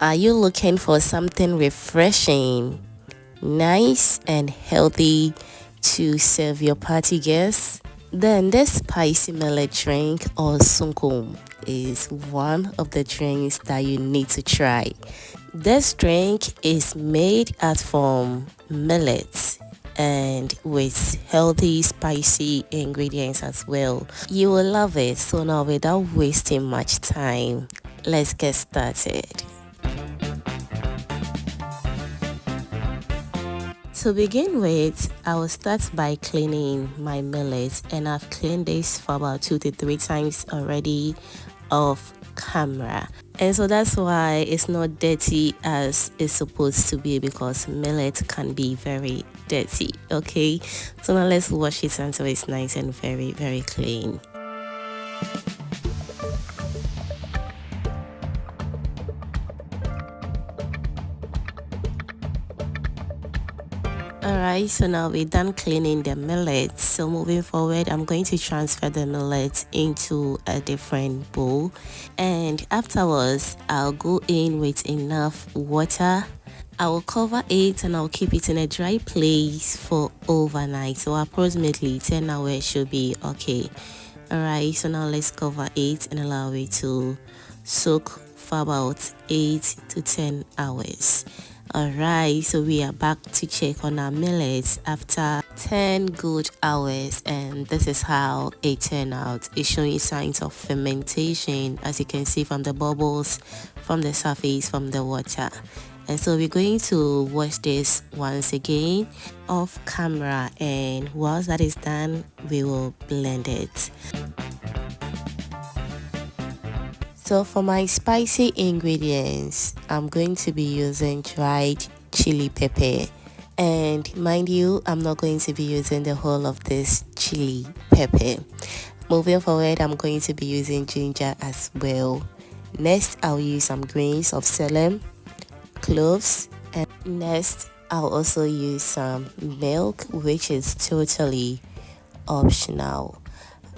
Are you looking for something refreshing, nice and healthy to serve your party guests? Then this spicy millet drink or Zonkom is one of the drinks that you need to try. This drink is made out from millet and with healthy spicy ingredients as well. You will love it. So now without wasting much time, let's get started. To begin with, I will start by cleaning my millet, and I've cleaned this for about 2 to 3 times already off camera. And so that's why it's not dirty as it's supposed to be, because millet can be very dirty. Okay, so now let's wash it until it's nice and very, very clean. Alright, so now we're done cleaning the millet. So moving forward, I'm going to transfer the millet into a different bowl, and afterwards I'll go in with enough water. I will cover it and I'll keep it in a dry place for overnight, so approximately 10 hours should be okay. Alright, so now let's cover it and allow it to soak for about 8 to 10 hours. Alright, so we are back to check on our millet after 10 good hours, and this is how it turned out. It's showing signs of fermentation, as you can see from the bubbles from the surface from the water. And so we're going to wash this once again off camera, and once that is done, we will blend it. So for my spicy ingredients, I'm going to be using dried chili pepper, and mind you, I'm not going to be using the whole of this chili pepper. Moving forward, I'm going to be using ginger as well. Next, I'll use some grains of selim, cloves, and next I'll also use some milk, which is totally optional.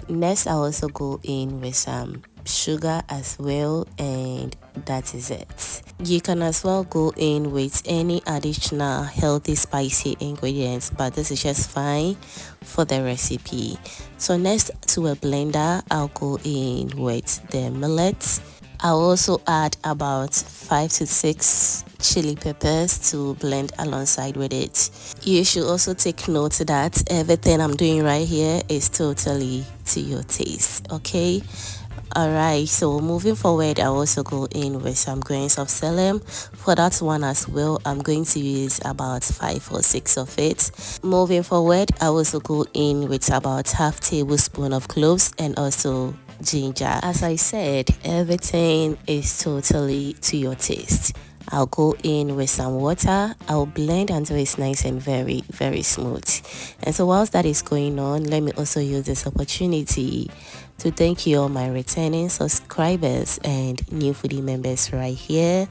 Next, I'll also go in with some sugar as well, and that is it. You can as well go in with any additional healthy spicy ingredients, but this is just fine for the recipe. So next, to a blender, I'll go in with the millet. I'll also add about 5 to 6 chili peppers to blend alongside with it. You should also take note that everything I'm doing right here is totally to your taste, okay? Alright, so moving forward, I'll also go in with some grains of selim. For that one as well, I'm going to use about 5 or 6 of it. Moving forward, I'll also go in with about half tablespoon of cloves and also ginger. As I said, everything is totally to your taste. I'll go in with some water. I'll blend until it's nice and very, very smooth. And so whilst that is going on, let me also use this opportunity to thank you all my returning subscribers and new foodie members right here.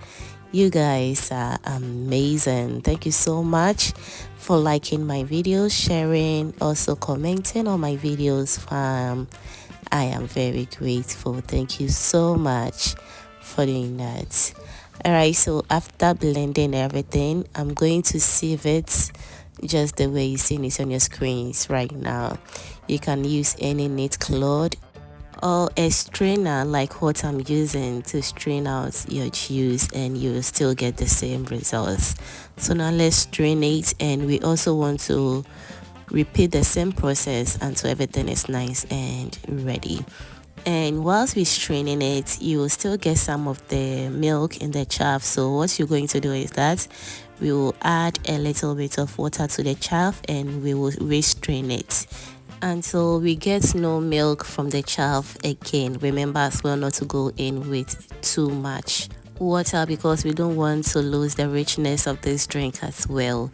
You guys are amazing. Thank you so much for liking my videos, sharing, also commenting on my videos. I am very grateful. Thank you so much for doing that. Alright, so after blending everything, I'm going to sieve it just the way you're seeing it on your screens right now. You can use any neat cloth or a strainer like what I'm using to strain out your juice, and you'll still get the same results. So now let's strain it, and we also want to repeat the same process until everything is nice and ready. And whilst we're straining it, you will still get some of the milk in the chaff. So what you're going to do is that we will add a little bit of water to the chaff, and we will restrain it until we get no milk from the chaff again. Remember as well not to go in with too much water, because we don't want to lose the richness of this drink as well.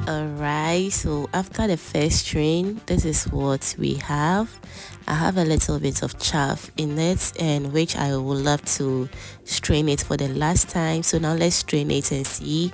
Alright, so after the first strain, this is what we have. I have a little bit of chaff in it, and which I would love to strain it for the last time. So now let's strain it and see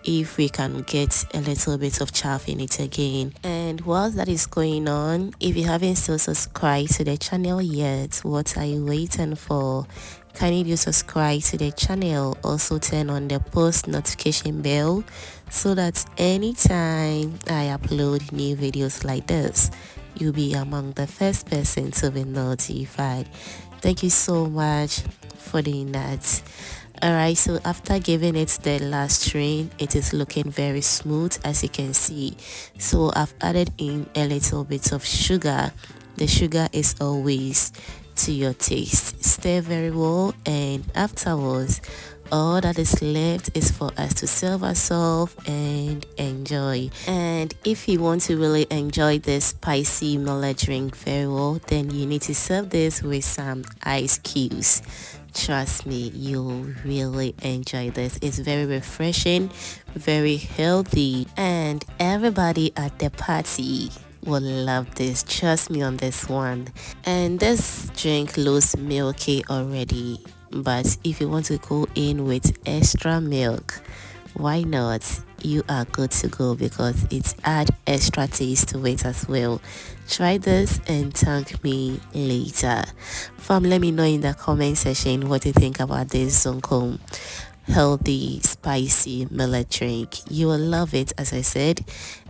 if we can get a little bit of chaff in it again. And while that is going on, if you haven't still subscribed to the channel yet, what are you waiting for? Kindly do subscribe to the channel. Also turn on the post notification bell so that anytime I upload new videos like this, you'll be among the first person to be notified. Thank you so much for doing that. Alright, so after giving it the last strain, it is looking very smooth, as you can see. So I've added in a little bit of sugar. The sugar is always to your taste. Stir very well, and afterwards all that is left is for us to serve ourselves and enjoy. And if you want to really enjoy this spicy millet drink very well, then you need to serve this with some ice cubes. Trust me, you'll really enjoy this. It's very refreshing, very healthy, and everybody at the party will love this. Trust me on this one. And this drink looks milky already, but if you want to go in with extra milk, why not? You are good to go, because it's add extra taste to it as well. Try this and thank me later. Let me know in the comment section what you think about this Zonkom healthy spicy millet drink. You will love it, as I said,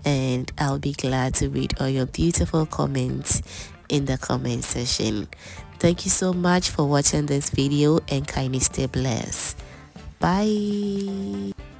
and I'll be glad to read all your beautiful comments in the comment section. Thank you so much for watching this video, and kindly stay blessed. Bye.